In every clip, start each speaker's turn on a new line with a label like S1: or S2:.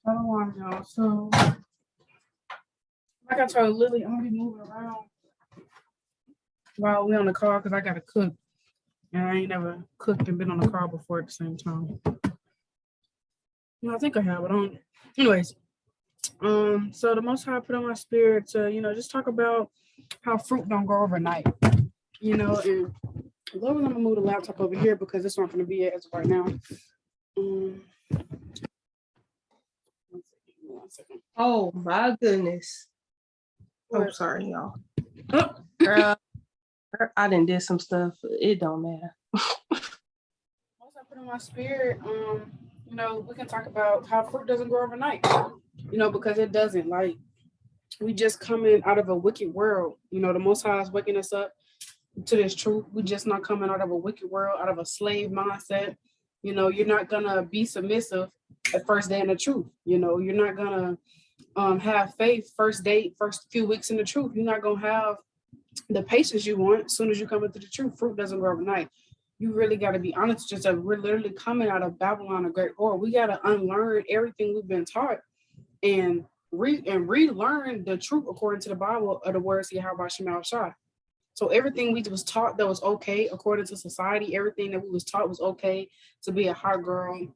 S1: Shalawam, y'all. So, like I told Lily, I'm gonna be moving around while we on the car because I gotta cook, and I ain't never cooked and been on the car before at the same time. I think I have, but I don't. Anyways, so the Most High put on my spirit to, just talk about how fruit don't grow overnight. And Lord, I'm gonna move the laptop over here because this one's gonna be it as of right now. Um, one second.
S2: Oh my goodness.
S1: What?
S2: I'm sorry, y'all.
S1: Oh.
S2: Girl, I done did some stuff. It don't matter.
S1: Once I put on my spirit, we can talk about how fruit doesn't grow overnight. Because it doesn't. Like, we just coming out of a wicked world. The Most High is waking us up to this truth. We just not coming out of a wicked world, out of a slave mindset. You're not gonna be submissive at first day in the truth. You're not gonna have faith first few weeks in the truth. You're not gonna have the patience you want as soon as you come into the truth. Fruit doesn't grow overnight. You really got to be honest. Just that we're literally coming out of Babylon, a great whore. We got to unlearn everything we've been taught and relearn the truth according to the Bible of the words of Yahweh Shema Shai. So everything we was taught that was okay according to society, everything that we was taught was okay to be a hot girl,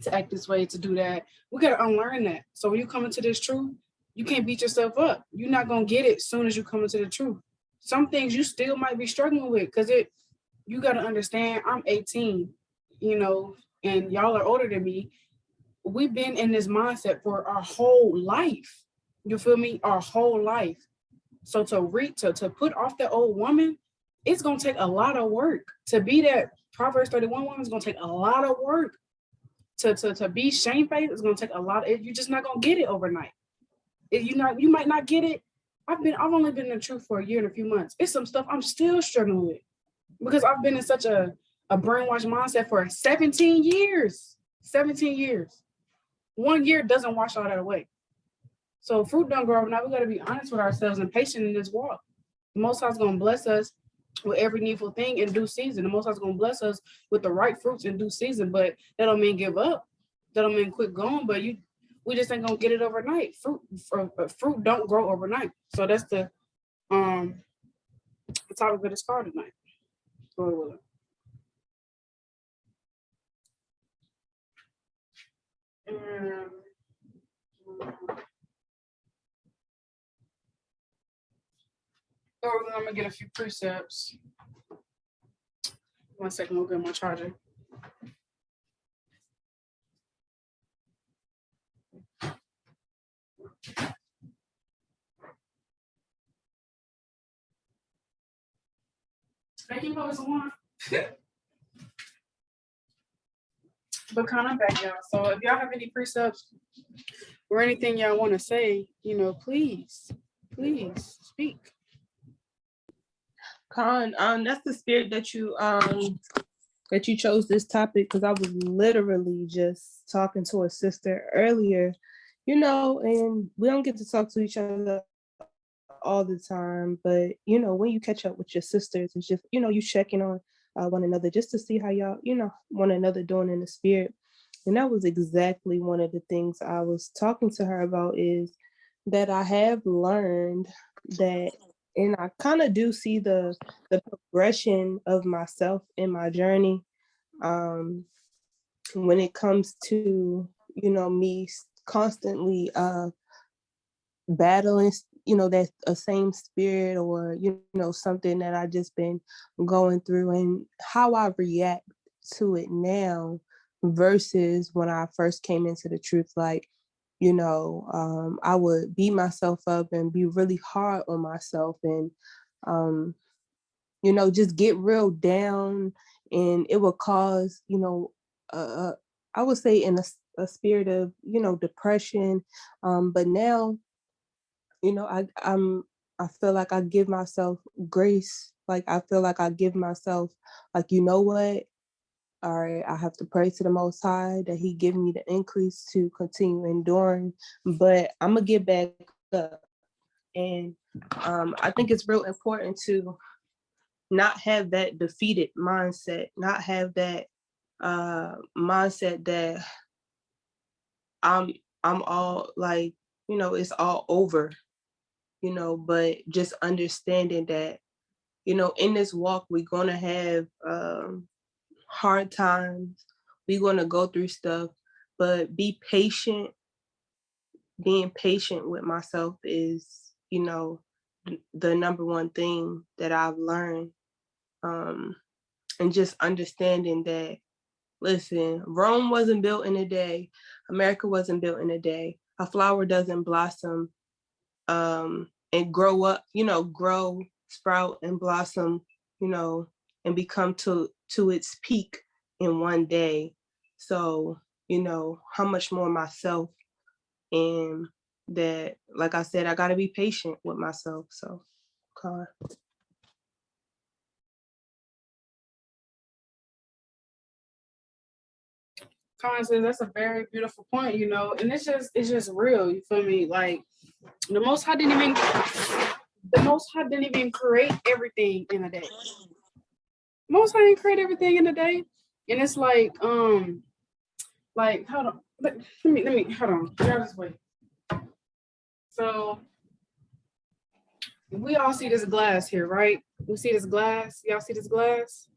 S1: to act this way, to do that. We got to unlearn that. So when you come into this truth, you can't beat yourself up. You're not gonna get it as soon as you come into the truth. Some things you still might be struggling with because you got to understand. I'm 18, and y'all are older than me. We've been in this mindset for our whole life. You feel me? Our whole life. So to put off the old woman, it's gonna take a lot of work. To be that Proverbs 31 woman is gonna take a lot of work. To be shamefaced is gonna take a lot. You're just not gonna get it overnight. You might not get it. I've only been in the truth for a year and a few months. It's some stuff I'm still struggling with because I've been in such a brainwashed mindset for 17 years. 17 years. 1 year doesn't wash all that away. So fruit don't grow overnight. We got to be honest with ourselves and patient in this walk. The Most High is going to bless us with every needful thing in due season. The Most High is going to bless us with the right fruits in due season. But that don't mean give up. That don't mean quit going. But we just ain't gonna get it overnight. Fruit don't grow overnight. So that's the topic of this call tonight. Lord willing. I'm gonna get a few precepts. 1 second, we'll get my charger. Thank you for some more. But kind of back, y'all. So if y'all have any precepts or anything y'all want to say, please speak.
S2: Khan, that's the spirit that you chose this topic because I was literally just talking to a sister earlier, and we don't get to talk to each other all the time, but when you catch up with your sisters, it's just you checking on one another just to see how y'all one another doing in the spirit. And that was exactly one of the things I was talking to her about, is that I have learned that, and I kind of do see the progression of myself in my journey when it comes to me constantly battling that a same spirit, or something that I just been going through, and how I react to it now versus when I first came into the truth. Like, I would beat myself up and be really hard on myself, and just get real down, and it would cause I would say in a spirit of depression, but now I feel like I give myself grace. Like, I feel like I give myself, like, what? All right, I have to pray to the Most High that He give me the increase to continue enduring, but I'm gonna get back up. And I think it's real important to not have that defeated mindset, not have that mindset that I'm all like, it's all over, but just understanding that, in this walk, we're going to have hard times. We're going to go through stuff, but be patient. Being patient with myself is, the number one thing that I've learned. And just understanding that, listen, Rome wasn't built in a day. America wasn't built in a day. A flower doesn't blossom and grow up, grow, sprout, and blossom, and become to its peak in one day. So, how much more myself, and that, like I said, I got to be patient with myself. So, God.
S1: Says that's a very beautiful point, and it's just real. You feel me? Like the Most High didn't even create everything in a day. Most High didn't create everything in a day, and it's like hold on, let me hold on. Y'all just wait. So we all see this glass here, right? We see this glass. Y'all see this glass?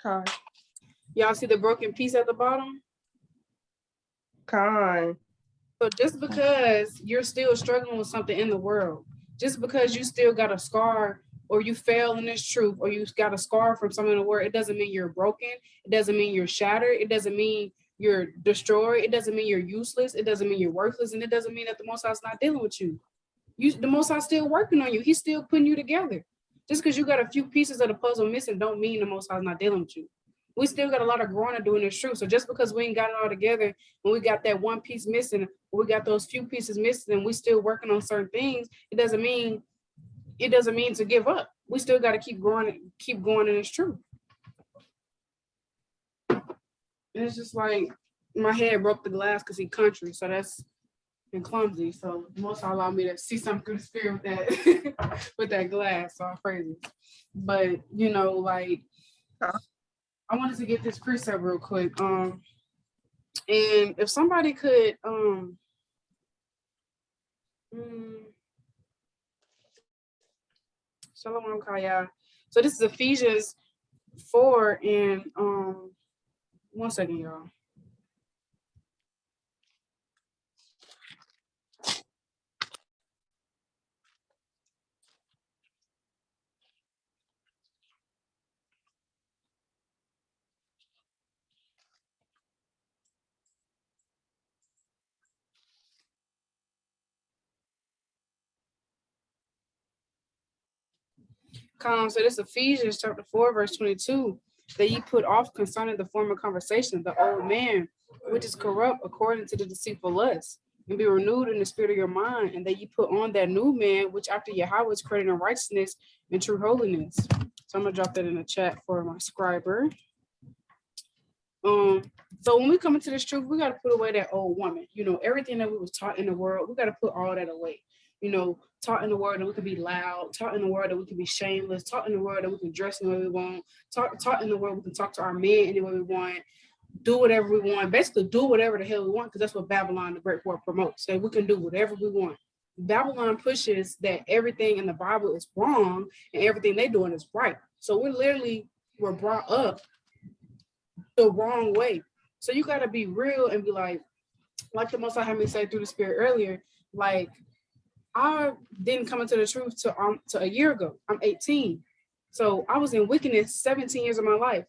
S2: God.
S1: Y'all see the broken piece at the bottom?
S2: God.
S1: So just because you're still struggling with something in the world, just because you still got a scar or you fail in this truth or you got a scar from something in the world, it doesn't mean you're broken. It doesn't mean you're shattered. It doesn't mean you're destroyed. It doesn't mean you're useless. It doesn't mean you're worthless. And it doesn't mean that the Most High's not dealing with you. The Most High's still working on you. He's still putting you together. Just because you got a few pieces of the puzzle missing don't mean the Most High's not dealing with you. We still got a lot of growing to do in this truth. So just because we ain't got it all together and we got that one piece missing, or we got those few pieces missing and we still working on certain things, it doesn't mean to give up. We still got to keep going in this truth. And it's just like my head broke the glass because he country. So that's and clumsy. So most allowed me to see something through the spirit with that with that glass. So I'm crazy. But like I wanted to get this precept real quick. And if somebody could Shalawam Kaya. So this is Ephesians 4 and 1 second, y'all. So this Ephesians chapter 4, verse 22, that ye put off concerning the former conversation, the old man, which is corrupt according to the deceitful lust, and be renewed in the spirit of your mind, and that ye put on that new man, which after Yahweh is created in righteousness and true holiness. So I'm gonna drop that in the chat for my scriber. So when we come into this truth, we got to put away that old woman. Everything that we was taught in the world, we got to put all that away. Taught in the world that we could be loud, taught in the world that we could be shameless, taught in the world that we can dress the way we want, taught in the world we can talk to our men any way we want, do whatever we want, basically do whatever the hell we want, because that's what Babylon, the Great War, promotes, that we can do whatever we want. Babylon pushes that everything in the Bible is wrong and everything they're doing is right. So we're brought up the wrong way. So you got to be real and be like the Most High had me say through the spirit earlier, like, I didn't come into the truth to a year ago. I'm 18. So I was in wickedness 17 years of my life.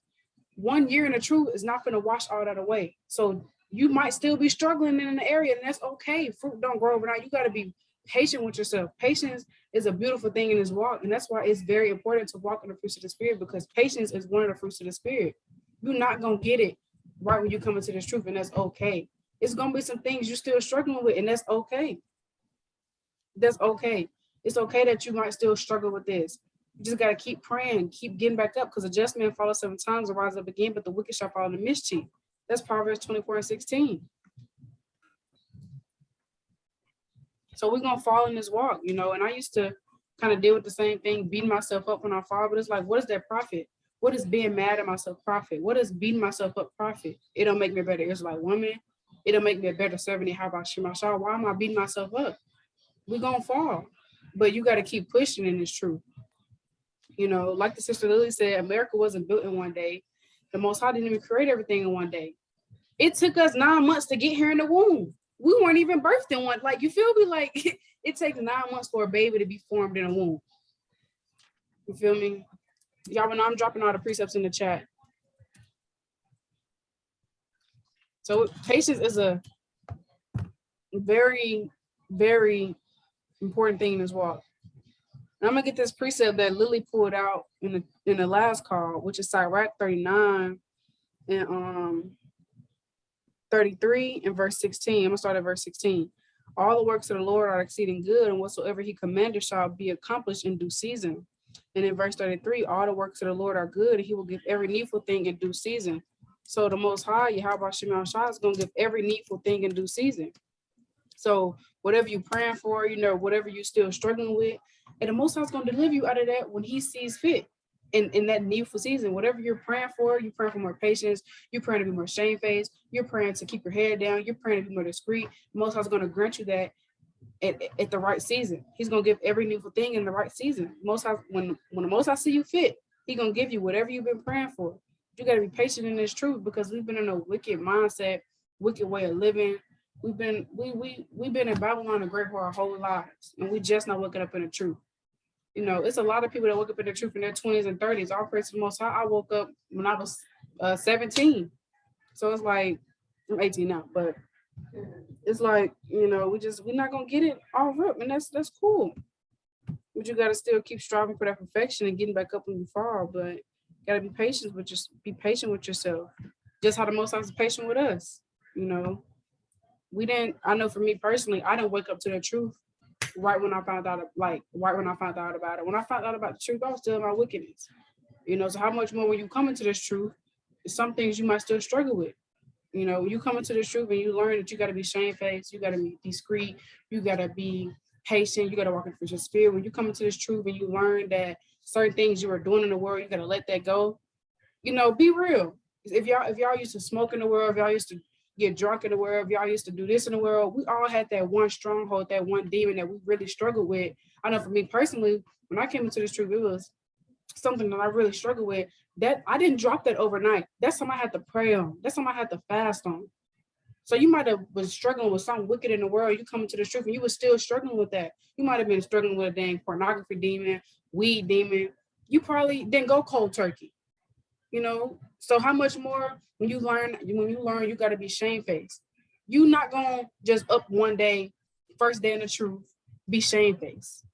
S1: 1 year in the truth is not going to wash all that away. So you might still be struggling in an area, and that's okay. Fruit don't grow overnight. You got to be patient with yourself. Patience is a beautiful thing in this walk. And that's why it's very important to walk in the fruits of the spirit, because patience is one of the fruits of the spirit. You're not going to get it right when you come into this truth, and that's okay. It's going to be some things you're still struggling with, and that's okay. That's okay. It's okay that you might still struggle with this. You just got to keep praying, keep getting back up, because a just man falls 7 times and rise up again, but the wicked shall fall into mischief. That's Proverbs 24:16. So we're going to fall in this walk, and I used to kind of deal with the same thing, beating myself up when I fall, but it's like, what is that profit? What is being mad at myself profit? What is beating myself up profit? It don't make me a better Israelite woman. It'll make me a better servant. How about Shema? Why am I beating myself up? We gonna fall, but you got to keep pushing in this truth. You know, like the sister Lily said, America wasn't built in one day. The Most High didn't even create everything in one day. It took us 9 months to get here in the womb. We weren't even birthed in one. Like, you feel me? Like, it takes 9 months for a baby to be formed in a womb. You feel me? Y'all, when I'm dropping all the precepts in the chat. So patience is a very, very important thing in this walk. And I'm gonna get this precept that Lily pulled out in the last call, which is Sirach 39 and 33 and verse 16. I'm gonna start at verse 16. All the works of the Lord are exceeding good, and whatsoever he commanded shall be accomplished in due season. And in verse 33, all the works of the Lord are good, and he will give every needful thing in due season. So the Most High, Yahweh Shema Shah, is gonna give every needful thing in due season. So whatever you're praying for, you know, whatever you're still struggling with, and the Most High is gonna deliver you out of that when he sees fit. In that needful season, whatever you're praying for more patience, you're praying to be more shamefaced, you're praying to keep your head down, you're praying to be more discreet. The Most High is going to grant you that at the right season. He's going to give every needful thing in the right season. Most High, when the Most High see you fit, he's going to give you whatever you've been praying for. You got to be patient in this truth, because we've been in a wicked mindset, wicked way of living. We've been in Babylon the Great for our whole lives, and we just not waking up in the truth. You know, it's a lot of people that woke up in the truth in their 20s and 30s. All praise to the Most High. I woke up when I was 17. So it's like, I'm 18 now, but it's like, you know, we're not going to get it all up, and that's cool. But you got to still keep striving for that perfection and getting back up when you fall. But you got to be patient with yourself. Just how the Most High is patient with us. You know, I know for me personally, I didn't wake up to the truth right when I found out about it. When I found out about the truth, I was still in my wickedness. You know, so how much more when you come into this truth, some things you might still struggle with. You know, when you come into the truth and you learn that you got to be shamefaced, you got to be discreet, you got to be patient, you got to walk in your spirit. When you come into this truth and you learn that certain things you were doing in the world, you got to let that go. You know, be real. If y'all used to smoke in the world, if y'all used to get drunk in the world, if y'all used to do this in the world, we all had that one stronghold, that one demon that we really struggled with. I know for me personally, when I came into this truth, it was something that I really struggled with. That I didn't drop that overnight. That's something I had to pray on. That's something I had to fast on. So you might have been struggling with something wicked in the world. You come into the truth and you were still struggling with that. You might have been struggling with a dang pornography demon, weed demon. You probably didn't go cold turkey. You know, so how much more when you learn you got to be shamefaced. You not gonna just up one day, first day in the truth, be shamefaced.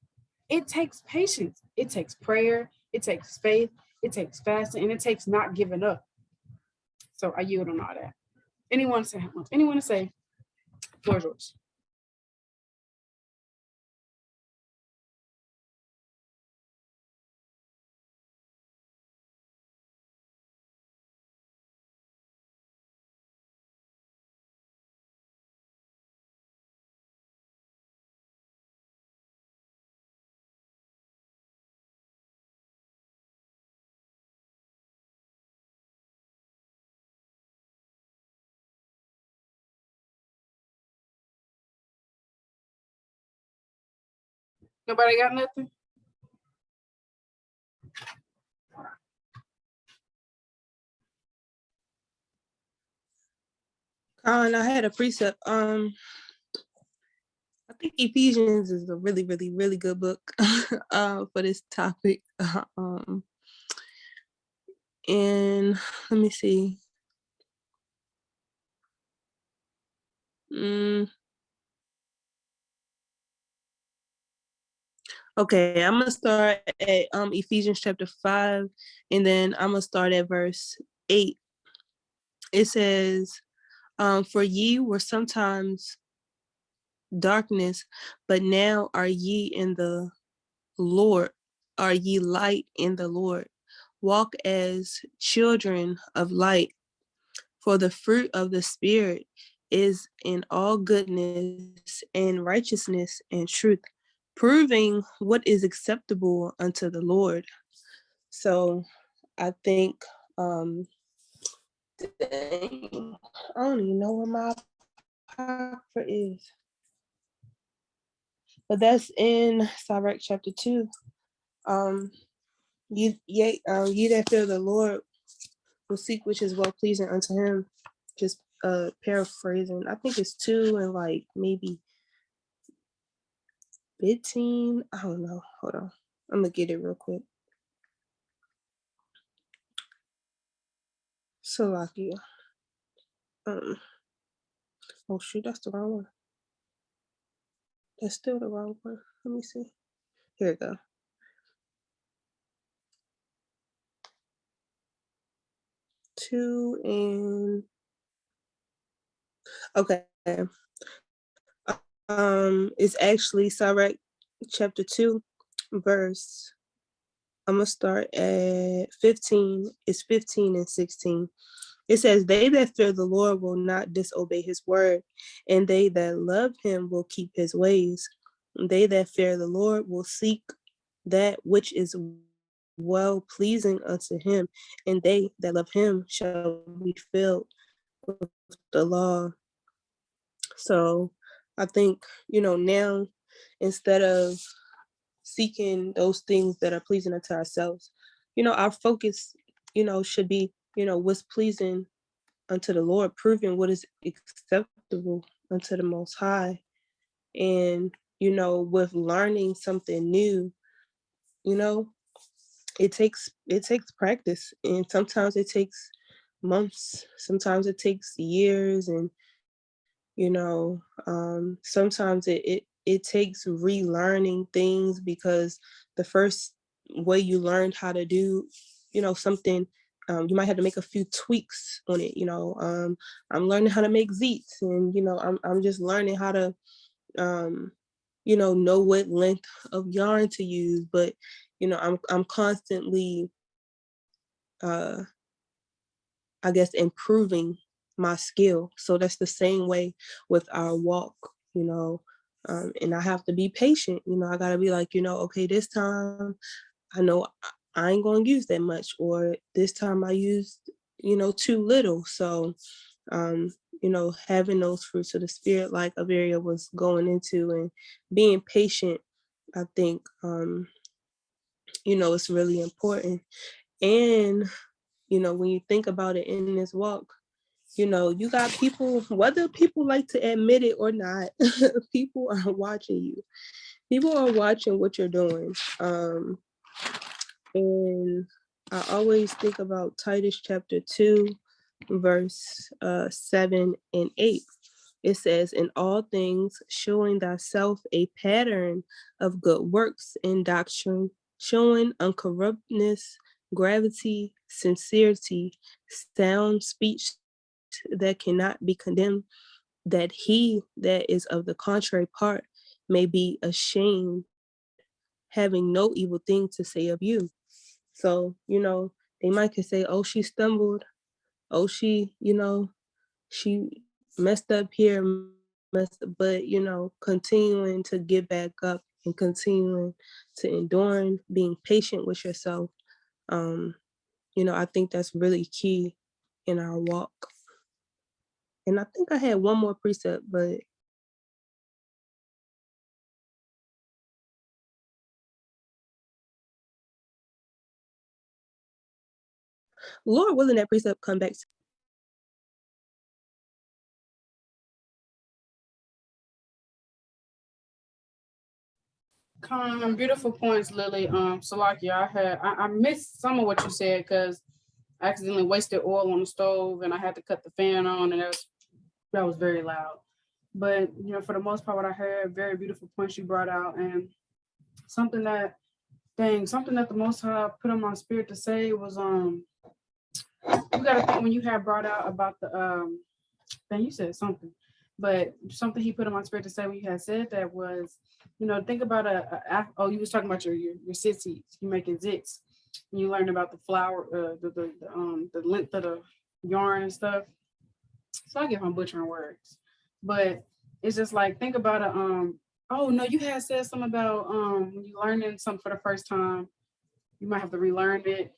S1: It takes patience, it takes prayer, it takes faith, it takes fasting, and it takes not giving up. So I yield on all that. Anyone to say more yours. Nobody got nothing?
S2: I had a precept. I think Ephesians is a really, really, really good book for this topic. And let me see. Okay, I'm gonna start at Ephesians chapter 5, and then I'm gonna start at verse 8. It says, for ye were sometimes darkness, but now are ye in the Lord, are ye light in the Lord. Walk as children of light, for the fruit of the Spirit is in all goodness and righteousness and truth, proving what is acceptable unto the Lord. So I think, I don't even know where my apocrypha is. But that's in Sirach chapter 2. Ye that fear the Lord will seek which is well pleasing unto him. Just paraphrasing. I think it's 2 and like maybe 15. I don't know. Hold on. I'm gonna get it real quick. Salachya. Oh shoot, that's the wrong one. That's still the wrong one. Let me see. Here we go. 2 and okay. It's actually Sirach chapter 2, verse. I'm gonna start at 15. It's 15 and 16. It says, "They that fear the Lord will not disobey his word, and they that love him will keep his ways. They that fear the Lord will seek that which is well pleasing unto him, and they that love him shall be filled with the law." So I think, now instead of seeking those things that are pleasing unto ourselves, our focus, should be, what's pleasing unto the Lord, proving what is acceptable unto the Most High. And, with learning something new, it takes practice, and sometimes it takes months, sometimes it takes years, and sometimes it takes relearning things, because the first way you learned how to do something, you might have to make a few tweaks on it. I'm learning how to make zits, and I'm just learning how to know what length of yarn to use, but I'm constantly uh I guess improving my skill. So that's the same way with our walk, and I have to be patient. I gotta be like, okay, this time I know I ain't gonna use that much, or this time I used, too little. So, having those fruits of the spirit, like Averia was going into, and being patient, I think, it's really important. And, when you think about it in this walk, you got people, whether people like to admit it or not, people are watching you. People are watching what you're doing. And I always think about Titus chapter 2, verse 7 and 8. It says, "In all things, showing thyself a pattern of good works and doctrine, showing uncorruptness, gravity, sincerity, sound speech that cannot be condemned, that he that is of the contrary part may be ashamed, having no evil thing to say of you." So, they might could say, "Oh, she stumbled. Oh, she messed up here, but, continuing to get back up and continuing to endure, being patient with yourself. Um, I think that's really key in our walk. And I think I had one more precept, but Lord willing, that precept come back to.
S1: Beautiful points, Lily. Salaki, I missed some of what you said because I accidentally wasted oil on the stove and I had to cut the fan on, and that was very loud. But for the most part, what I heard, very beautiful points you brought out, and something that the Most High put on my spirit to say was you gotta think when you had brought out about the then you said something, but something he put in my spirit to say when you had said that was, think about oh, you was talking about your sissies, you making zits, and you learned about the flour, the length of the yarn and stuff. So I get I'm butchering words, but it's just like think about oh no, you had said something about when you learning something for the first time, you might have to relearn it.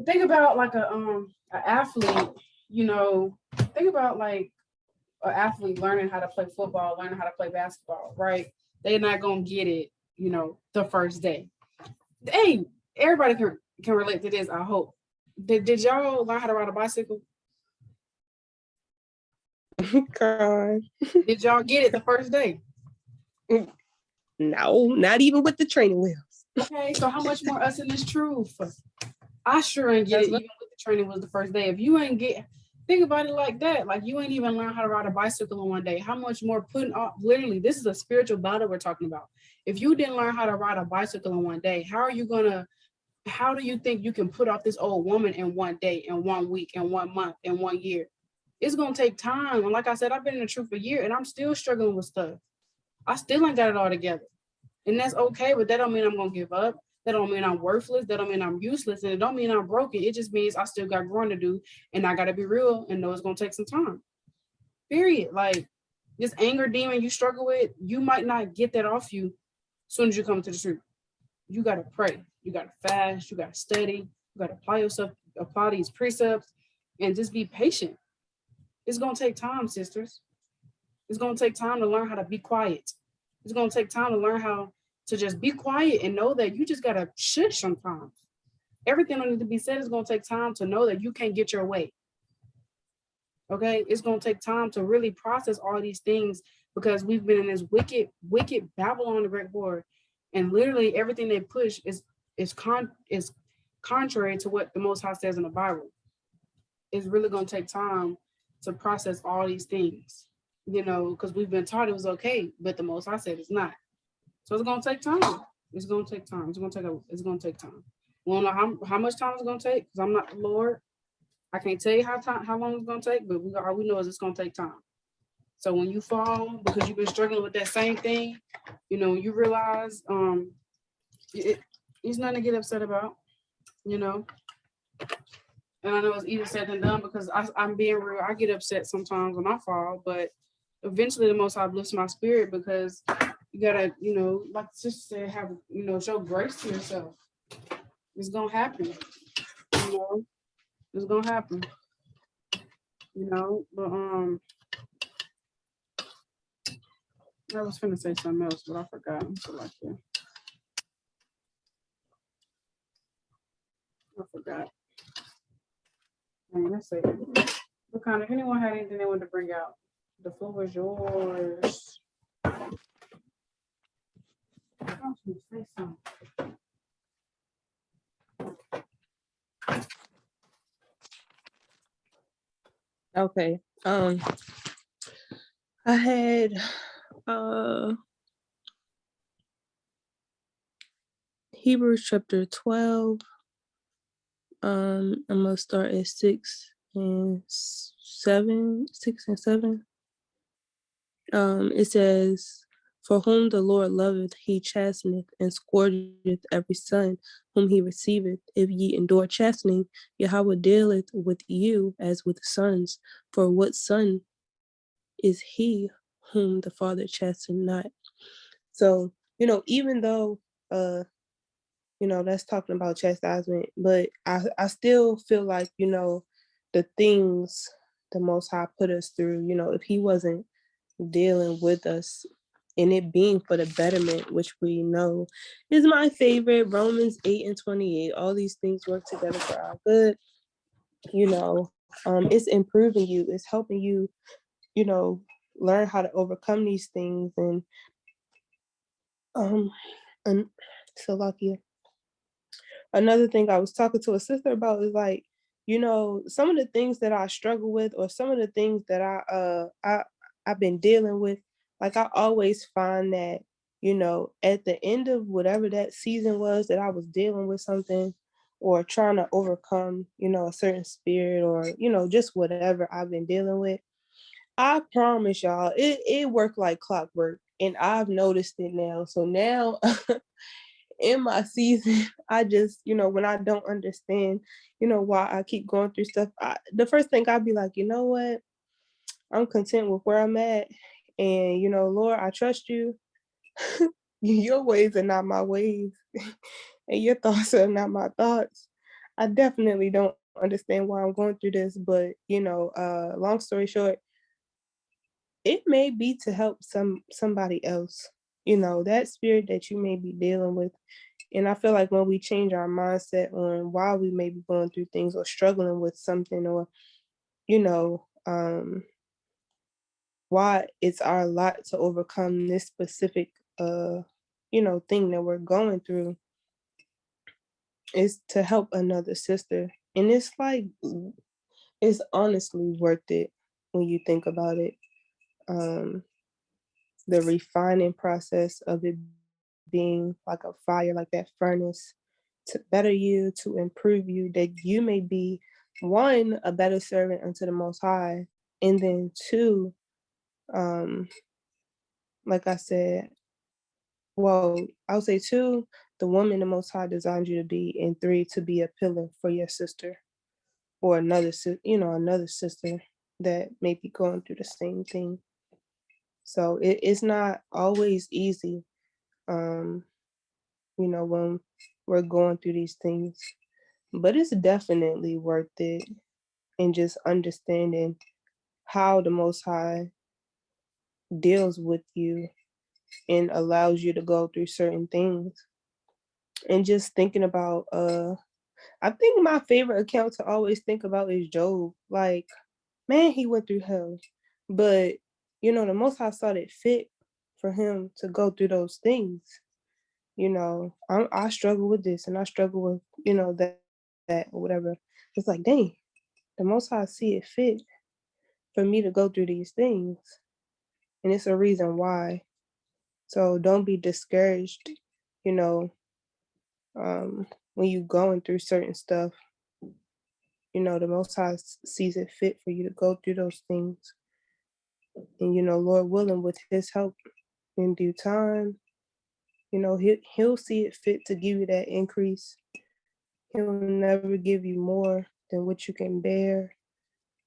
S1: Think about like a athlete, think about like an athlete learning how to play football, learning how to play basketball, right? They're not gonna get it, the first day. Hey, everybody can relate to this. I hope. Did y'all learn how to ride a bicycle?
S2: God.
S1: Did y'all get it the first day?
S2: No, not even with the training wheels.
S1: Okay, so how much more us in this truth? I sure ain't get it even with the training was the first day. If you ain't think about it like that. Like you ain't even learn how to ride a bicycle in one day. How much more putting off? Literally, this is a spiritual battle we're talking about. If you didn't learn how to ride a bicycle in one day, how do you think you can put off this old woman in one day, in 1 week, in 1 month, in 1 year? It's gonna take time. And like I said, I've been in the truth for a year and I'm still struggling with stuff. I still ain't got it all together. And that's okay, but that don't mean I'm gonna give up. That don't mean I'm worthless. That don't mean I'm useless. And it don't mean I'm broken. It just means I still got growing to do. And I gotta be real and know it's gonna take some time. Period. Like this anger demon you struggle with, you might not get that off you as soon as you come to the truth. You gotta pray. You gotta fast. You gotta study. You gotta apply these precepts, and just be patient. It's gonna take time, sisters. It's gonna take time to learn how to be quiet. It's gonna take time to learn how to just be quiet and know that you just gotta shush sometimes. Everything that needs to be said is gonna take time to know that you can't get your way. Okay, it's gonna take time to really process all these things because we've been in this wicked Babylon the Great War, and literally everything they push is contrary to what the Most High says in the Bible. It's really gonna take time to process all these things, because we've been taught it was okay, but the Most High said it's not. So it's gonna take time. It's gonna take time. It's gonna take time. We don't know how much time it's gonna take because I'm not the Lord. I can't tell you how long it's gonna take, but all we know is it's gonna take time. So when you fall because you've been struggling with that same thing, you realize it's nothing to get upset about, you know. And I know it's easier said than done because I'm being real. I get upset sometimes when I fall, but eventually the Most High lifts my spirit because you gotta, like the sister said, have show grace to yourself. It's gonna happen, you know. It's gonna happen, But I was gonna say something else, but I forgot. Salachya. I forgot. Let's see. What kind? If anyone had anything they wanted to bring out, the floor was yours. I want you to say something.
S2: Okay. I had Hebrews chapter 12. I'm gonna start at 6 and 7. It says, "For whom the Lord loveth, he chasteneth, and scourgeth every son whom he receiveth. If ye endure chastening, Yahweh dealeth with you as with sons. For what son is he whom the Father chastened not?" So, even though that's talking about chastisement, but I still feel like, the things the Most High put us through, if he wasn't dealing with us and it being for the betterment, which we know is my favorite, Romans 8:28, all these things work together for our good, it's improving you, it's helping you, learn how to overcome these things. And salachya. Another thing I was talking to a sister about is like, some of the things that I struggle with, or some of the things that I've been dealing with, like I always find that, at the end of whatever that season was that I was dealing with something or trying to overcome, a certain spirit or, just whatever I've been dealing with, I promise y'all, it worked like clockwork. And I've noticed it now. So now in my season, I just, when I don't understand, why I keep going through stuff, the first thing I'd be like, you know what? I'm content with where I'm at. And, Lord, I trust you. Your ways are not my ways. And your thoughts are not my thoughts. I definitely don't understand why I'm going through this. But, long story short, it may be to help somebody else. That spirit that you may be dealing with. And I feel like when we change our mindset on why we may be going through things or struggling with something, or you know, why it's our lot to overcome this specific thing that we're going through, is to help another sister. And it's like, it's honestly worth it when you think about it. um the refining process of it being like a fire, like that furnace, to better you, to improve you, that you may be, one, a better servant unto the Most High, and then two, um, like I said, well, I would say two, the woman the Most High designed you to be, and three, to be a pillar for your sister or another sister that may be going through the same thing. So it's not always easy, um, when we're going through these things, but it's definitely worth it. And just understanding how the Most High deals with you and allows you to go through certain things. And just thinking about, I think my favorite account to always think about is Job. Like, man, he went through hell, but the Most High saw it fit for him to go through those things. I struggle with this and I struggle with, that or whatever. It's like, dang, the Most High see it fit for me to go through these things. And it's a reason why. So don't be discouraged, you know, when you going through certain stuff. The Most High sees it fit for you to go through those things. And, Lord willing, with his help in due time, he'll see it fit to give you that increase. He'll never give you more than what you can bear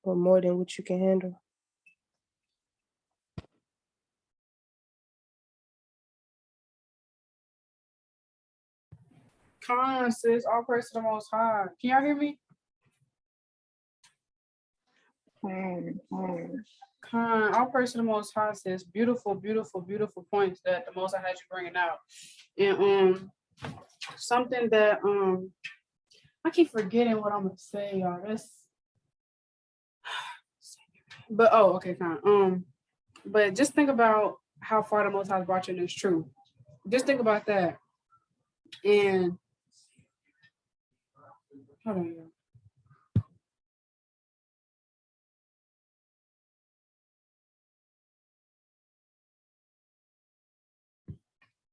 S2: or more than what you can handle.
S1: Come on, sis. All praise to the Most High. Can y'all hear me? Come on. All praise to the Most High, sis. Beautiful, beautiful, beautiful points that the Most High had you bringing out. And something that I keep forgetting what I'm gonna say, y'all. But oh, okay, fine. But just think about how far the Most High brought you, and it's true. Just think about that. And hold on, y'all.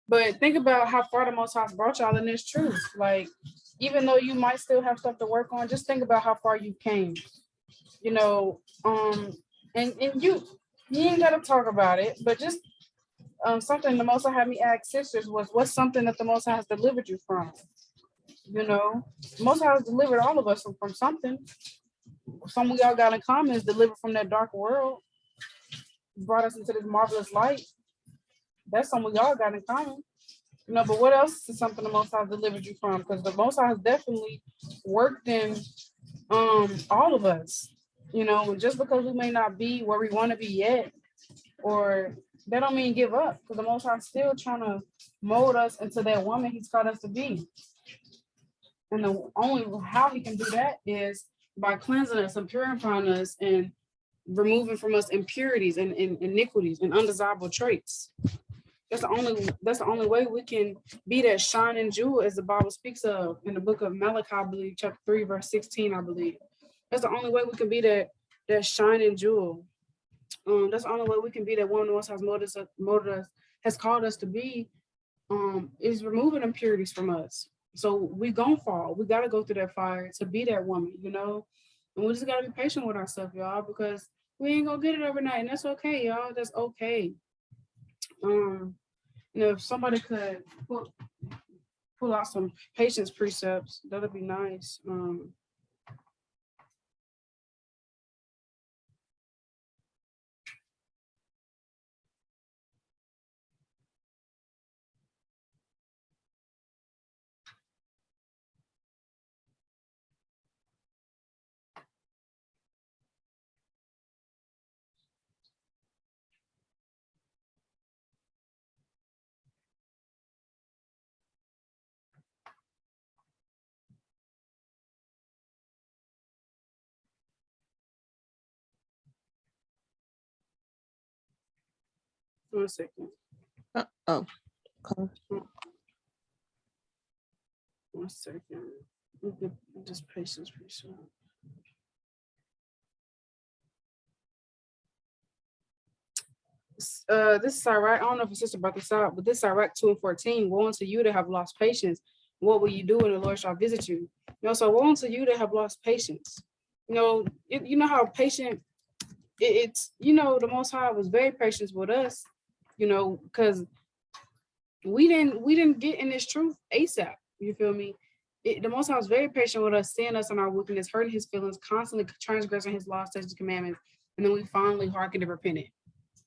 S1: But think about how far the Most High brought y'all, and it's true. Like, even though you might still have stuff to work on, just think about how far you came. You know, and you ain't gotta talk about it, but just something the Most High had me ask sisters was, what's something that the Most High has delivered you from? The Most High has delivered all of us from something. Some we all got in common is delivered from that dark world, brought us into this marvelous light. That's something we all got in common. But what else is something the Most High delivered you from? Because the Most High has definitely worked in all of us. Just because we may not be where we want to be yet, or that don't mean give up, because the Most High is still trying to mold us into that woman He's called us to be. And the only how He can do that is by cleansing us and purifying us and removing from us impurities and iniquities and undesirable traits. That's the only way we can be that shining jewel, as the Bible speaks of in the book of Malachi, I believe, chapter 3, verse 16, I believe. That's the only way we can be that shining jewel. That's the only way we can be that one who has molded us, has called us to be, is removing impurities from us. So we gonna fall. We gotta go through that fire to be that woman. And we just gotta be patient with ourselves, y'all, because we ain't gonna get it overnight, and that's okay, y'all. That's okay. Um, if somebody could pull out some patience precepts, that'd be nice. 1 second.
S2: Oh, okay.
S1: 1 second. We'll get this patience pretty soon. This is Iraq. I don't know if your sister brought this out, but this is Iraq 2:14. Woe unto you that have lost patience. What will you do when the Lord shall visit you? So woe unto you that have lost patience. You know how patient it's. The Most High was very patient with us. Because we didn't get in this truth ASAP. You feel me? The Most High was very patient with us, seeing us in our wickedness, hurting His feelings, constantly transgressing His laws, statutes, commandments, and then we finally hearkened and repented.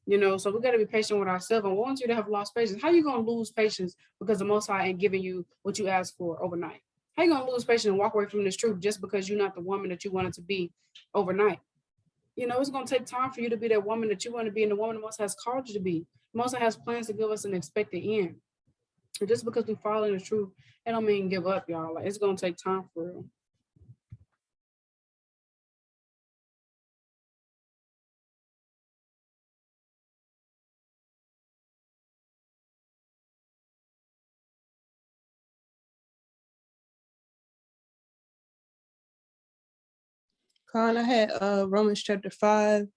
S1: So we got to be patient with ourselves. And once you to have lost patience, how you gonna lose patience because the Most High ain't giving you what you asked for overnight? How you gonna lose patience and walk away from this truth just because you're not the woman that you wanted to be overnight? It's gonna take time for you to be that woman that you want to be, and the woman the Most High has called you to be. The Most High has plans to give us an expected end. And just because we follow the truth, it don't mean give up, y'all. Like, it's gonna take time for real.
S2: Con, I had Romans chapter 5.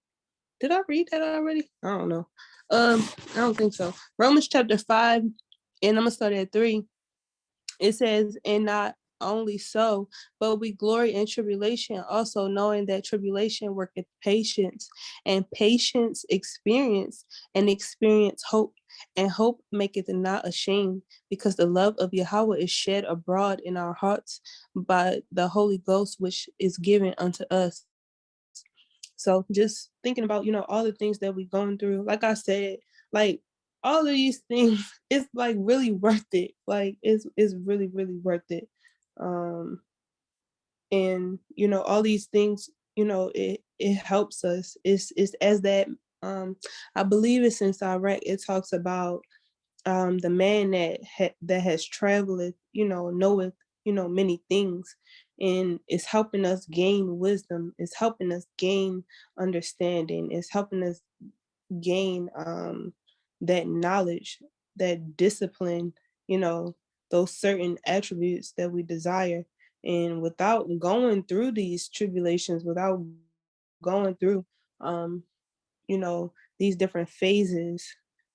S2: Did I read that already? I don't know. I don't think so. Romans chapter 5, and I'm gonna start at 3. It says, and not only so, but we glory in tribulation, also knowing that tribulation worketh patience, and patience experience, and experience hope, and hope maketh not ashamed, because the love of Yahweh is shed abroad in our hearts by the Holy Ghost, which is given unto us. So just thinking about, all the things that we're going through, like I said, like all of these things, it's like really worth it. Like it's really, really worth it. And all these things, it helps us. It's as that I believe it's in Iraq, it talks about the man that has traveled, knoweth, many things, and it's helping us gain wisdom. It's helping us gain understanding. It's helping us gain that knowledge, that discipline, those certain attributes that we desire. And without going through these tribulations, without going through um, these different phases,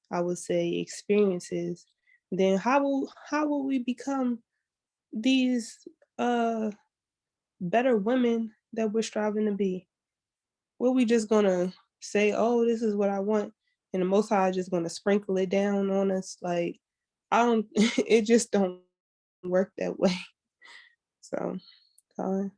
S2: I would say experiences, then how will we become these better women that we're striving to be? Were we just gonna say, oh, this is what I want, and the Most High just gonna sprinkle it down on us? Like, I don't it just don't work that way. So Colin.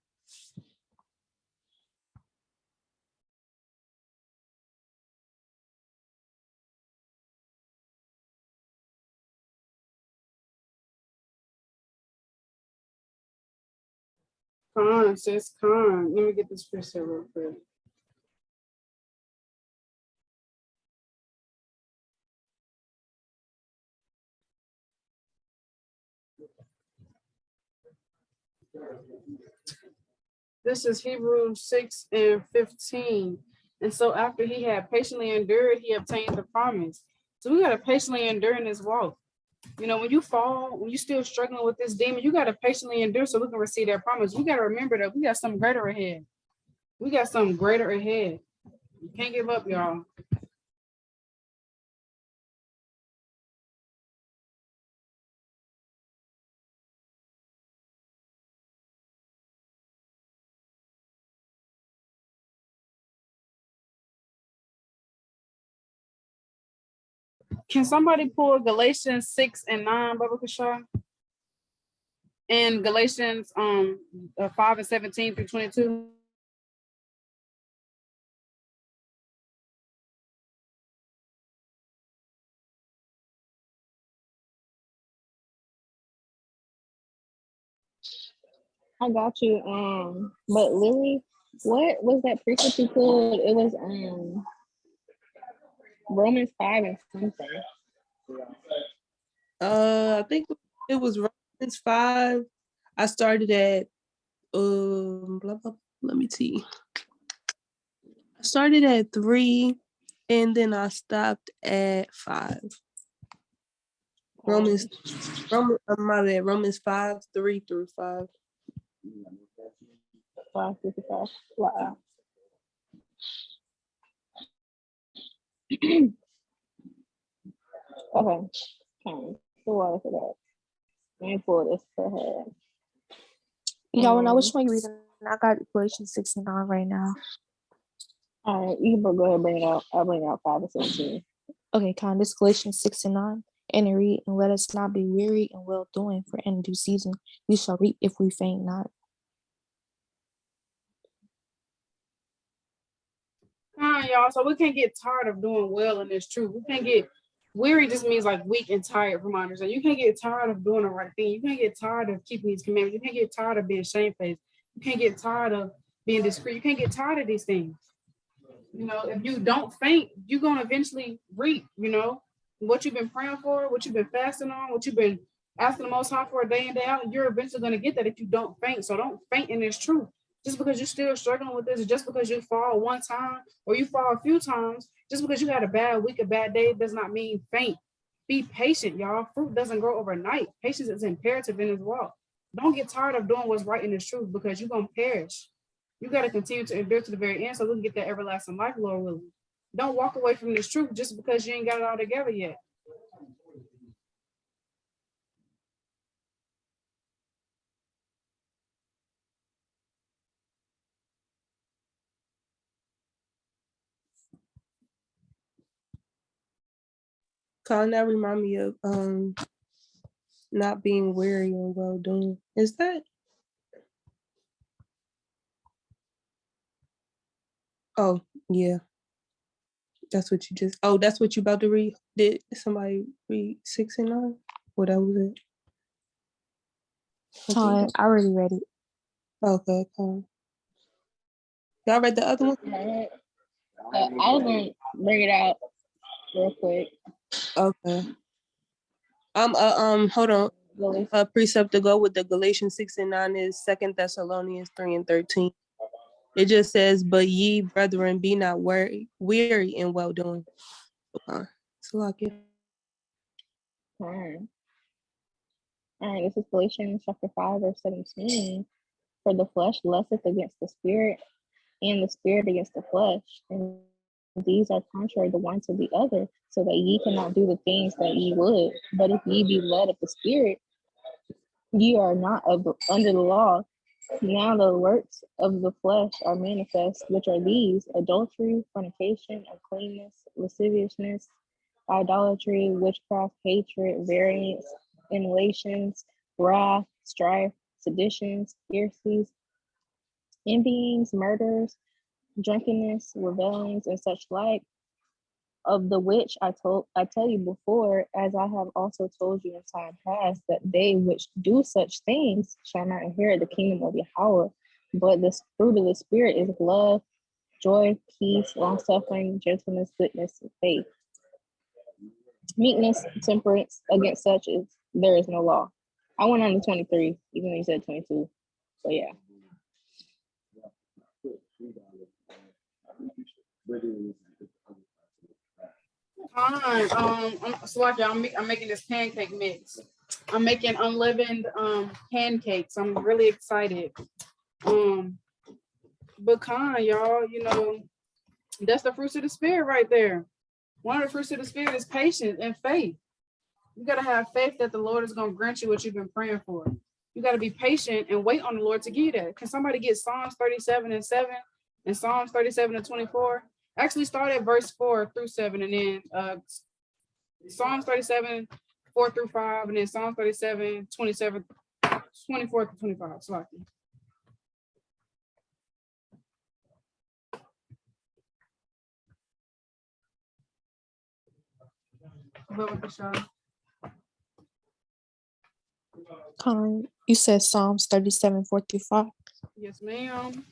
S1: Con, sis, con. Let me get this preset real quick. This is Hebrews 6:15. And so after he had patiently endured, he obtained the promise. So we got to patiently endure in this walk. When you fall, when you're still struggling with this demon, you got to patiently endure so we can receive that promise. We got to remember that we got something greater ahead. We got something greater ahead. You can't give up, y'all. Can somebody pull Galatians 6:9, Baba Kasha? And Galatians 5:17 through 22.
S3: I got you. But Lily, what was that precept you pulled? It was Romans 5 and something.
S2: I think it was Romans 5. I started at blah, blah, let me see. I started at 3, And then I stopped at 5. Romans, my bad, Romans 5, 3 through 5.
S3: 5:55. Wow. Okay. So what for that? Let me pull this for her.
S4: Y'all know which one you reading? I got Galatians 6 and 9 right now.
S3: All right, you can go ahead and bring it out. I'll bring out 5 and 17.
S4: Okay, Con, this Galatians 6 and 9. And it read, and let us not be weary in well doing, for in due season we shall reap if we faint not.
S1: Y'all. So we can't get tired of doing well in this truth. We can't get weary. Just means like weak and tired from understanding. You can't get tired of doing the right thing. You can't get tired of keeping these commandments. You can't get tired of being shamefaced. You can't get tired of being discreet. You can't get tired of these things. You know, if you don't faint, you're gonna eventually reap. You know what you've been praying for, what you've been fasting on, what you've been asking the Most High for day in day out. You're eventually gonna get that if you don't faint. So don't faint in this truth. Just because you're still struggling with this, just because you fall one time or you fall a few times, just because you had a bad week, a bad day, does not mean faint. Be patient, y'all. Fruit doesn't grow overnight. Patience is imperative in this walk. Don't get tired of doing what's right in this truth because you're going to perish. You got to continue to endure to the very end so we can get that everlasting life, Lord willing. Don't walk away from this truth just because you ain't got it all together yet.
S2: Con, that remind me of not being weary and well doing. Is that? Oh, yeah. That's what you just, that's what you about to read? Did somebody read 6 and 9? What that was it?
S4: Con, I already read it.
S2: Okay, Con. Y'all read the other one?
S3: Right. I was gonna bring it out real quick.
S2: Okay. Hold on. A precept to go with the Galatians 6 and 9 is 2 Thessalonians 3 and 13. It just says, but ye brethren, be not weary in well doing. Salachya.
S3: All right, this is Galatians chapter 5, verse 17. For the flesh lusteth against the spirit, and the spirit against the flesh. And these are contrary the one to the other, so that ye cannot do the things that ye would. But if ye be led of the spirit, ye are not under the law. Now the works of the flesh are manifest, which are these: adultery, fornication, uncleanness, lasciviousness, idolatry, witchcraft, hatred, variance, emulations, wrath, strife, seditions, heresies, envyings, murders, drunkenness, rebellions, and such like, of the which I tell you before, as I have also told you in time past, that they which do such things shall not inherit the kingdom of Yahweh. But the fruit of the Spirit is love, joy, peace, long-suffering, gentleness, goodness, and faith. Meekness, temperance, against such is there is no law. I went on to 23, even though you said 22. So yeah.
S1: So like I'm making this pancake mix. I'm making unleavened pancakes. I'm really excited. But y'all, you know, that's the fruits of the spirit right there. One of the fruits of the spirit is patience and faith. You gotta have faith that the Lord is gonna grant you what you've been praying for. You gotta be patient and wait on the Lord to give you that. Can somebody get Psalms 37 and 7 and Psalms 37 and 24? Actually start at verse 4 through 7 and then Psalms 37, 4 through 5, and then Psalms 37, 27, 24 through 25. Sorry.
S4: Con, you said Psalms 37, 4 through 5.
S1: Yes, ma'am.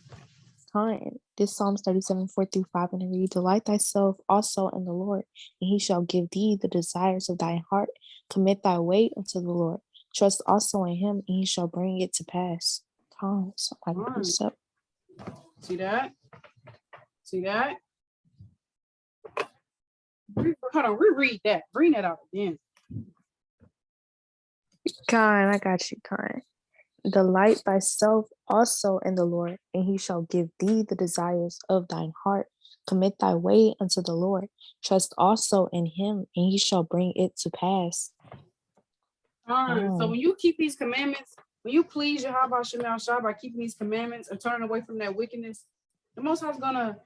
S4: Con, this Psalms 37, 4 through 5, and it read, delight thyself also in the Lord, and he shall give thee the desires of thy heart. Commit thy way unto the Lord. Trust also in him, and he shall bring it to pass. Con, somebody precept.
S1: See that? See that? Hold on, reread that. Bring that out again.
S4: Kind, I got you, kind. Delight thyself also in the Lord, and he shall give thee the desires of thine heart. Commit thy way unto the Lord. Trust also in him, and he shall bring it to pass.
S1: So when you keep these commandments, when you please Yahweh Shemel Shah by keeping these commandments and turning away from that wickedness, the Most High is gonna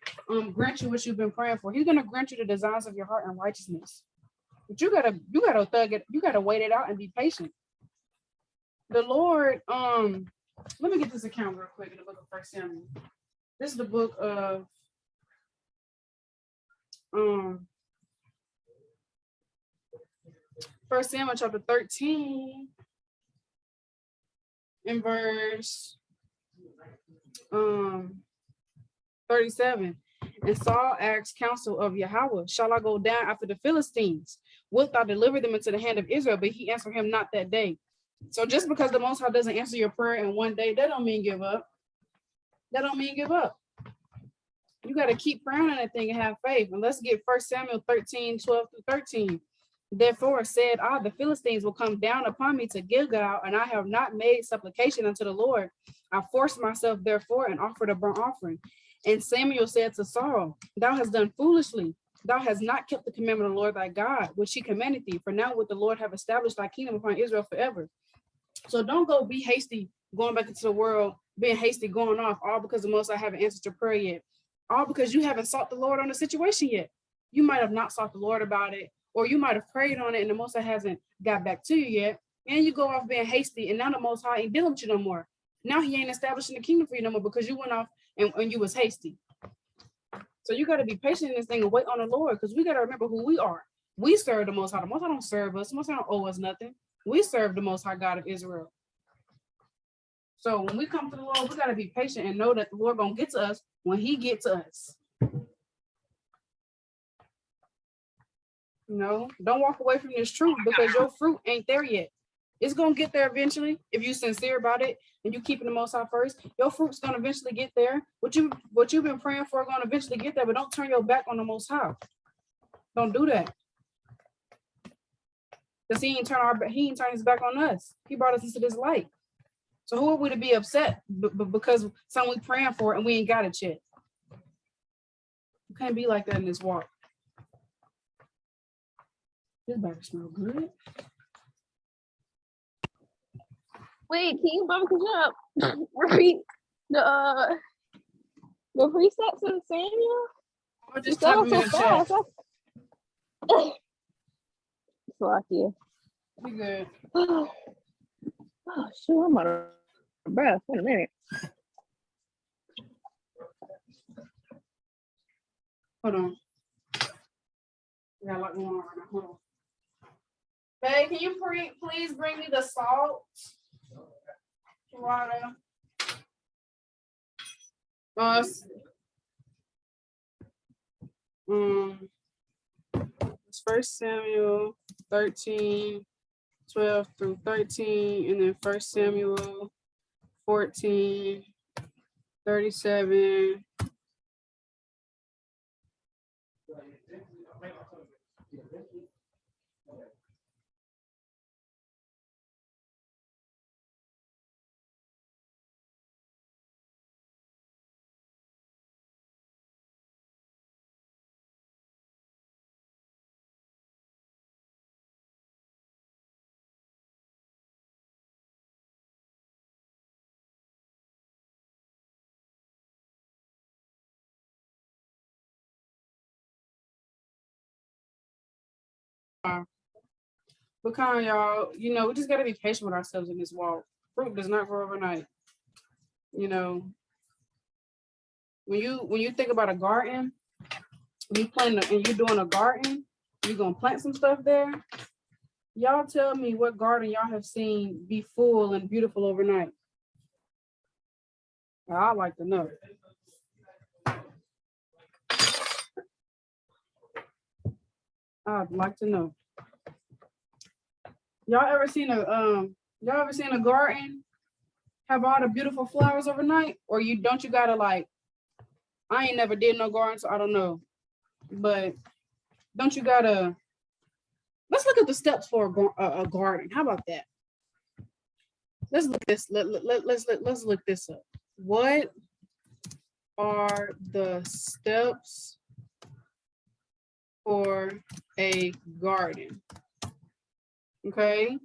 S1: grant you what you've been praying for. He's gonna grant you the desires of your heart and righteousness. But you gotta thug it. You gotta wait it out and be patient. The Lord, let me get this account real quick in the book of 1 Samuel. This is the book of 1 Samuel chapter 13 in verse 37. And Saul asked counsel of Yahweh, shall I go down after the Philistines? Wilt thou deliver them into the hand of Israel? But he answered him not that day. So just because the Most High doesn't answer your prayer in one day, that don't mean give up. That don't mean give up. You got to keep praying on that thing and have faith. And let's get 1 Samuel 13, 12 through 13. Therefore said I, the Philistines will come down upon me to Gilgal, and I have not made supplication unto the Lord. I forced myself therefore and offered a burnt offering. And Samuel said to Saul, thou hast done foolishly. Thou hast not kept the commandment of the Lord thy God, which he commanded thee. For now would the Lord have established thy kingdom upon Israel forever. So don't go be hasty going back into the world, being hasty going off, all because the Most High haven't answered your prayer yet. All because you haven't sought the Lord on the situation yet. You might have not sought the Lord about it, or you might have prayed on it and the Most High hasn't got back to you yet. And you go off being hasty, and now the Most High ain't dealing with you no more. Now he ain't establishing the kingdom for you no more because you went off and you was hasty. So you got to be patient in this thing and wait on the Lord, because we got to remember who we are. We serve the Most High. The Most High don't serve us. The Most High don't owe us nothing. We serve the Most High God of Israel. So when we come to the Lord, we got to be patient and know that the Lord gonna get to us when he gets to us. No, don't walk away from this truth because your fruit ain't there yet. It's gonna get there eventually if you're sincere about it and you keeping the Most High first. Your fruit's gonna eventually get there. What you've been praying for gonna eventually get there, but don't turn your back on the Most High. Don't do that. Because he ain't turn his back on us. He brought us into this light. So who are we to be upset because something we praying for and we ain't got it yet? You can't be like that in this walk. This better smell good.
S3: Wait, can you bump it up? Repeat the precepts in Samuel?
S1: Or just type them in the chat.
S3: Salachya.
S1: We good.
S3: Oh, shoot, I'm out of breath. Wait a minute.
S1: Hold on. We got a lot going on right now. Hold on. Babe, can you please bring me the salt? Water. It's 1 Samuel 13, 12 through 13, and then 1 Samuel 14, 37. But kind of y'all, we just gotta be patient with ourselves in this walk. Fruit does not grow overnight. When you think about a garden, when you're doing a garden, you're gonna plant some stuff there. Y'all tell me what garden y'all have seen be full and beautiful overnight. I'd like to know. I'd like to know. Y'all ever seen a garden have all the beautiful flowers overnight? Or you gotta I ain't never did no garden, so I don't know. But don't you gotta, let's look at the steps for a garden. How about that? Let's look this. Let's look this up. What are the steps for a garden? Okay,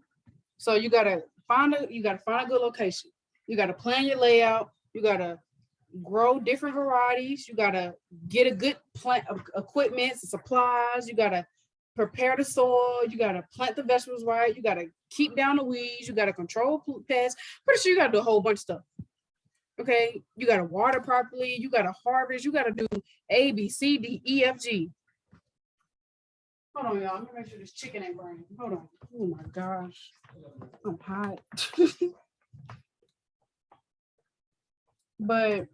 S1: so you gotta find a good location. You gotta plan your layout. You gotta grow different varieties. You gotta get a good plant of equipment, supplies. You gotta prepare the soil. You gotta plant the vegetables right. You gotta keep down the weeds. You gotta control pests. Pretty sure you gotta do a whole bunch of stuff. Okay, you gotta water properly. You gotta harvest. You gotta do A, B, C, D, E, F, G. Hold on, y'all. Let me make sure this chicken ain't burning. Hold on. Oh my gosh, I'm hot. But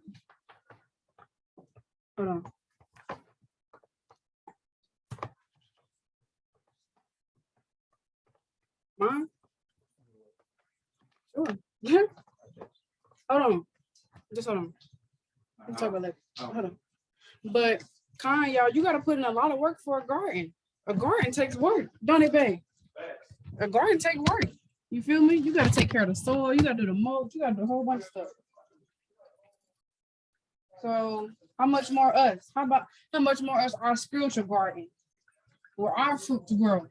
S1: hold on. Mom? Sure. Hold on. Just hold on. We'll talk about that. Hold on. But y'all, you gotta put in a lot of work for a garden. A garden takes work, don't it, babe? A garden takes work. You feel me? You gotta take care of the soil, you gotta do the mulch, you gotta do a whole bunch of stuff. So how much more us? How much more us our spiritual garden where our fruits grow?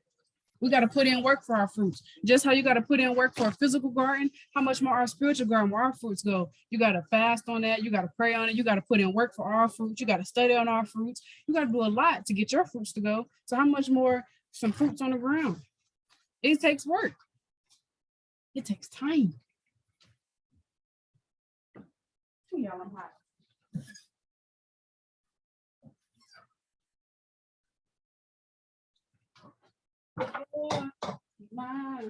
S1: We got to put in work for our fruits. Just how you got to put in work for a physical garden, how much more our spiritual garden where our fruits go? You got to fast on that. You got to pray on it. You got to put in work for our fruits. You got to study on our fruits. You got to do a lot to get your fruits to go. So how much more some fruits on the ground? It takes work. It takes time. Y'all, I'm hot. My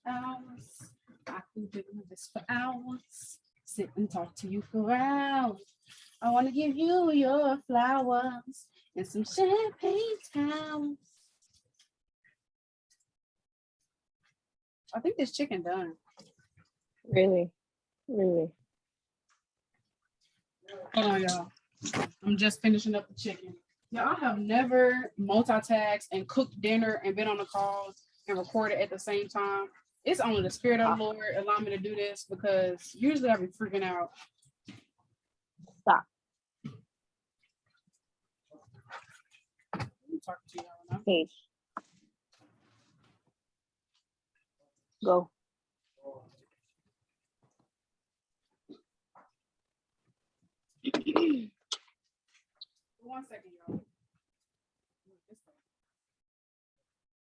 S1: hours, I can do this for hours. Sit and talk to you for hours. I want to give you your flowers and some champagne towels. I think this chicken done.
S3: Really? Really?
S1: Hold on, y'all. I'm just finishing up the chicken. Y'all, I have never multitasked and cooked dinner and been on the calls and recorded at the same time. It's only the spirit of the Lord allow me to do this because usually I be freaking out.
S3: Stop.
S1: I'm talking to y'all now.
S3: Hey. Go.
S1: One second, y'all.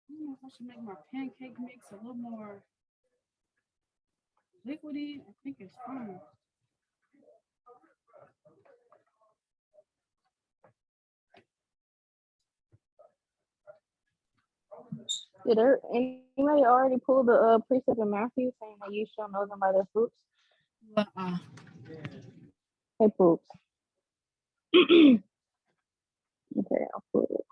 S1: I don't know if I should make my pancake mix a little more liquidy. I think it's fine.
S3: Did anybody already pull the precept in Matthew saying that you shall know them by their fruits? Hey, fruits. Okay, I'll pull it.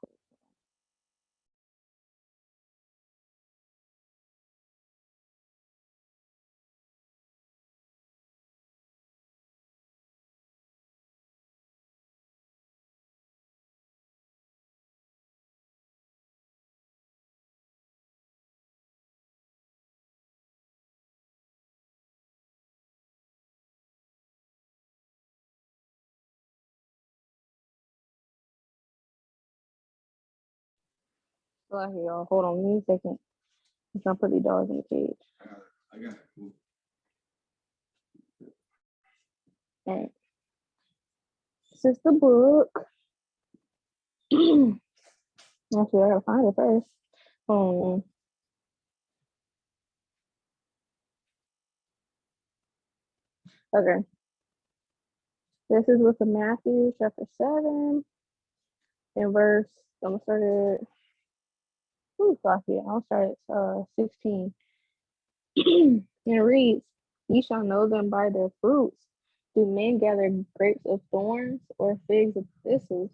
S3: Go ahead, y'all. Hold on, give me a second. I'm trying to put these dogs in the cage.
S5: I got it.
S3: All right. This is the book. Actually, I gotta find it first. Okay. This is with the Matthew chapter 7 and verse. I'm gonna start at. I'll start at 16. And it reads, "Ye shall know them by their fruits. Do men gather grapes of thorns or figs of thistles?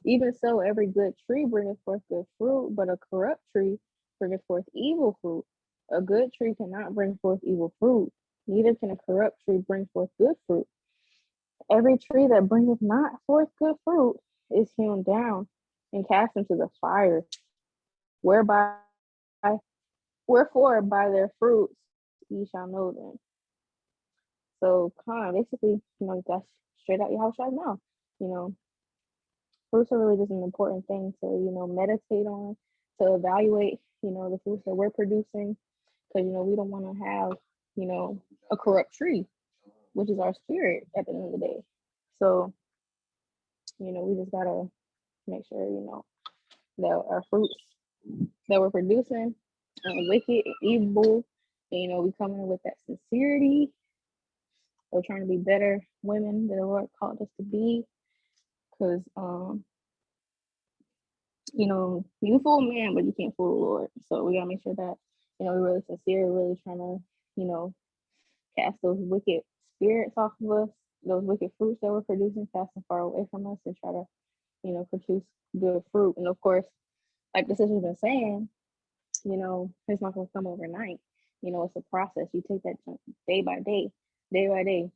S3: Even so, every good tree bringeth forth good fruit, but a corrupt tree bringeth forth evil fruit. A good tree cannot bring forth evil fruit, neither can a corrupt tree bring forth good fruit. Every tree that bringeth not forth good fruit is hewn down and cast into the fire, whereby wherefore by their fruits ye shall know them. So basically, that's straight out your house right now. You know, fruits are really just an important thing to, meditate on, to evaluate, the fruits that we're producing. Because, we don't want to have, a corrupt tree, which is our spirit at the end of the day. So, we just gotta make sure, that our fruits that we're producing wicked and evil, and, we come in with that sincerity. We're trying to be better women that the Lord called us to be. Because, you fool man, but you can't fool the Lord. So we gotta make sure that, we're really sincere, really trying to, cast those wicked spirits off of us, those wicked fruits that we're producing, cast them far away from us, and try to, produce good fruit. And of course, like the sister's been saying, it's not gonna come overnight. It's a process. You take that day by day, day by day.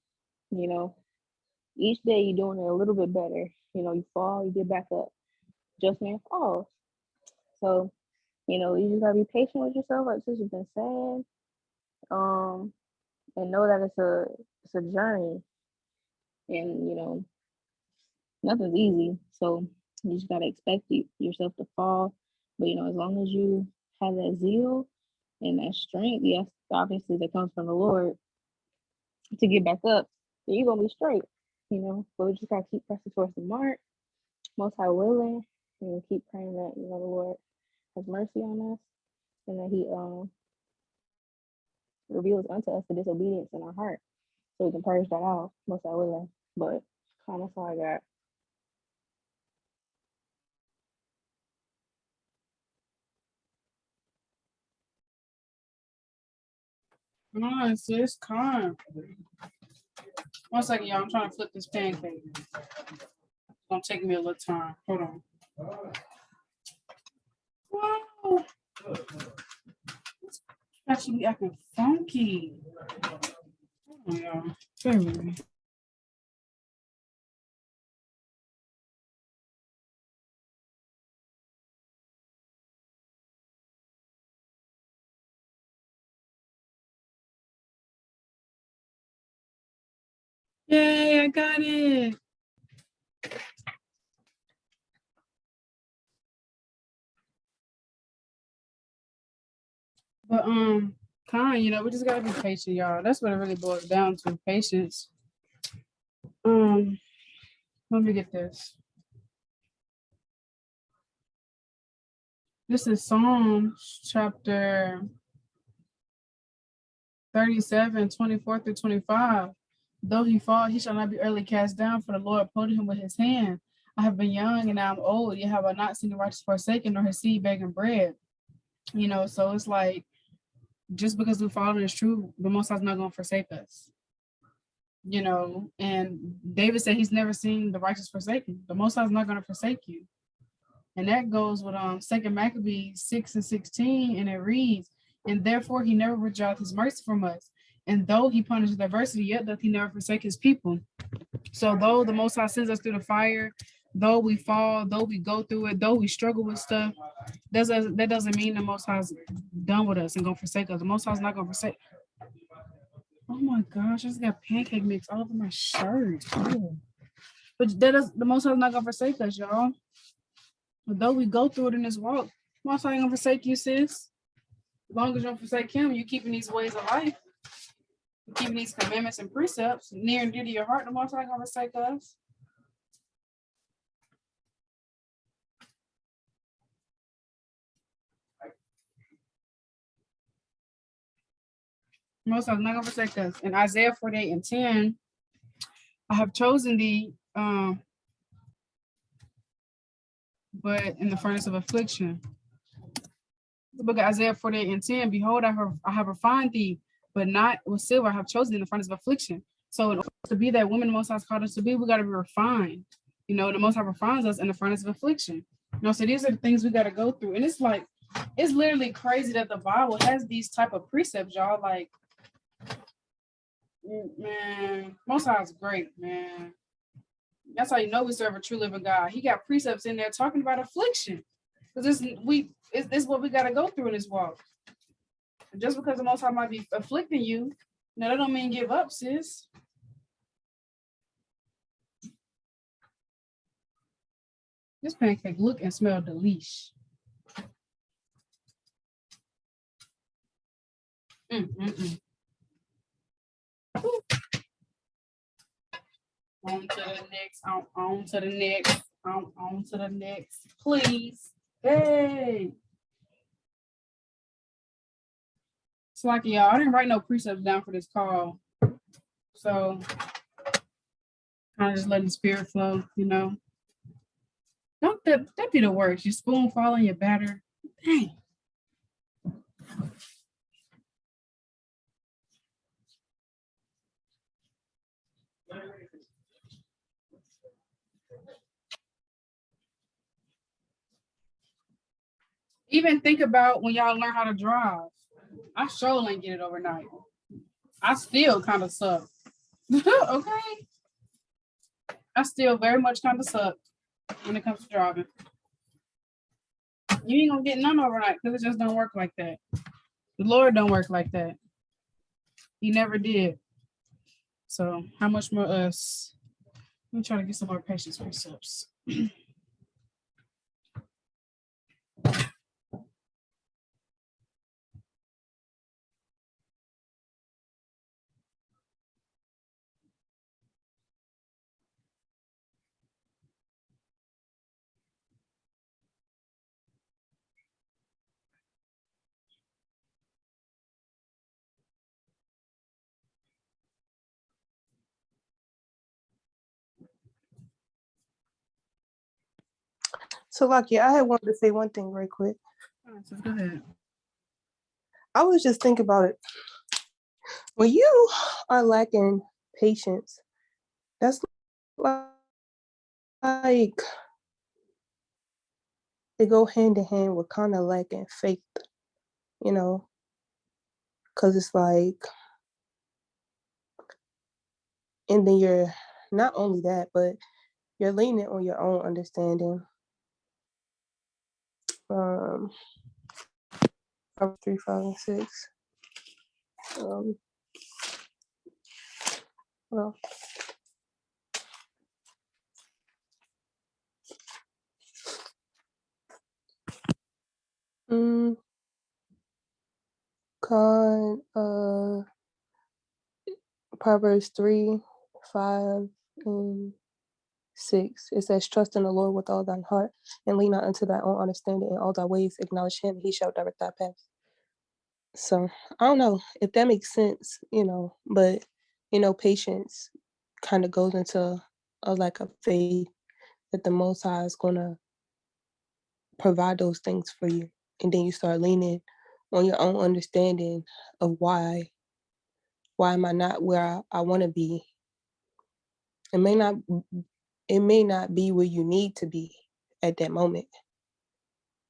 S3: Each day you're doing it a little bit better. You fall, you get back up. Just man falls. So, you just gotta be patient with yourself, like sister's been saying. And know that it's a journey, and nothing's easy. So you just gotta expect yourself to fall. But as long as you have that zeal and that strength, yes, obviously that comes from the Lord, to get back up, then you're gonna be straight. But we just gotta keep pressing towards the mark, most high willing, and keep praying that the Lord has mercy on us, and that He reveals unto us the disobedience in our heart, so we can purge that out, most high willing. But that's all I got.
S1: Come on, sis, calm. 1 second, y'all. I'm trying to flip this pancake. It's gonna take me a little time. Hold on. Wow. It's actually acting funky. Hold on, y'all. Bear with me. Yay, I got it. But we just gotta be patient, y'all. That's what it really boils down to, patience. Let me get this. This is Psalms chapter 37, 24 through 25. Though he fall, he shall not be early cast down, for the Lord upholding him with his hand. I have been young and now I'm old, yet have I not seen the righteous forsaken, nor his seed begging bread. So it's like, just because we follow this truth, the Most High's not going to forsake us. And David said he's never seen the righteous forsaken. The Most High's not going to forsake you. And that goes with 2 Maccabees 6:16, and it reads, and therefore he never withdraweth his mercy from us. And though he punishes adversity, yet doth he never forsake his people. So though the Most High sends us through the fire, though we fall, though we go through it, though we struggle with stuff, that doesn't mean the Most High's done with us and gonna forsake us. The Most High's not gonna forsake. Oh my gosh, I just got pancake mix all over my shirt. Ew. But the Most High's not gonna forsake us, y'all. Though we go through it in this walk, Most High ain't gonna forsake you, sis. As long as you don't forsake him, you keeping these ways of life, you keeping these commandments and precepts near and dear to your heart, the Most High ain't gonna forsake us. Most High is not gonna forsake us. In Isaiah 48:10, I have chosen thee, but in the furnace of affliction. The book of Isaiah 48:10, behold, I have refined thee, but not with silver. I have chosen in the furnace of affliction. So in order to be that woman the Most High called us to be, we got to be refined. The Most High refines us in the furnace of affliction. So these are the things we got to go through. And it's like, it's literally crazy that the Bible has these type of precepts, y'all. Like, man, Most High is great, man. That's how you know we serve a true living God. He got precepts in there talking about affliction. Because this is what we got to go through in this walk. And just because the Most High might be afflicting you, no, that don't mean give up, sis. This pancake look and smell delish. On to the next, on to the next, on to the next, please. Hey. It's like, y'all, I didn't write no precepts down for this call. So, kind of just letting the spirit flow, you know. Don't that be the worst. You spoon fall in your batter. Dang. Even think about when y'all learn how to drive. I sure ain't get it overnight. I still kind of suck. Okay. I still very much kind of suck when it comes to driving. You ain't gonna get none overnight because it just don't work like that. The Lord don't work like that. He never did. So how much more us? Let me try to get some more patience precepts.
S2: Salachya, I had wanted to say one thing right quick.
S1: So go ahead.
S2: I was just thinking about it. When you are lacking patience, that's like they go hand in hand with kind of lacking faith, you know, because it's like, and then you're not only that, but you're leaning on your own understanding. 3, 5, and 6. Well, Proverbs 3, 5, and 6. It says, trust in the Lord with all thine heart, and lean not unto thy own understanding. In all thy ways acknowledge him, he shall direct thy path. So I don't know if that makes sense, you know, but you know, patience kind of goes into a lack of faith that the Most High is gonna provide those things for you, and then you start leaning on your own understanding of why am I not where I want to be. It may not be where you need to be at that moment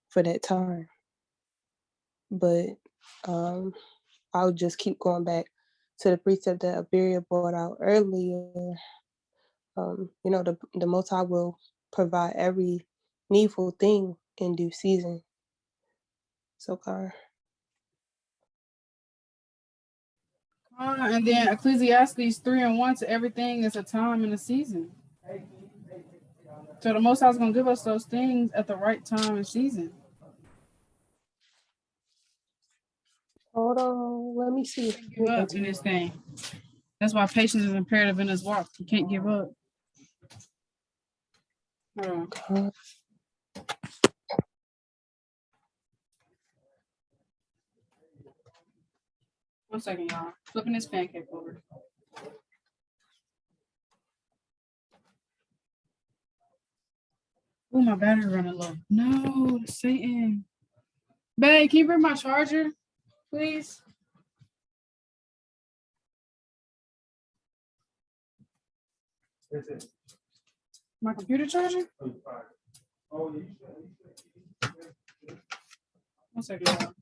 S2: for that time, but I'll just keep going back to the precept that Abiria brought out earlier. You know, the Most High will provide every needful thing in due season. So, Car.
S1: And then Ecclesiastes 3:1, to everything is a time and a season. So the Most High is going to give us those things at the right time and season.
S2: Hold on, let me see.
S1: Give up in this thing. That's why patience is imperative in this walk. You can't give up. Hold on. 1 second, y'all. Flipping this pancake over. Oh, my battery running low. No, Satan. Babe, can you bring my charger, please? My computer charger? 1 second, y'all.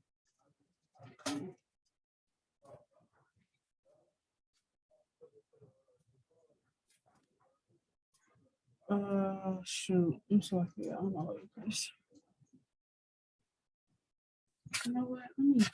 S1: Shoot. I'm sorry. I don't know what it is. You know what? Let me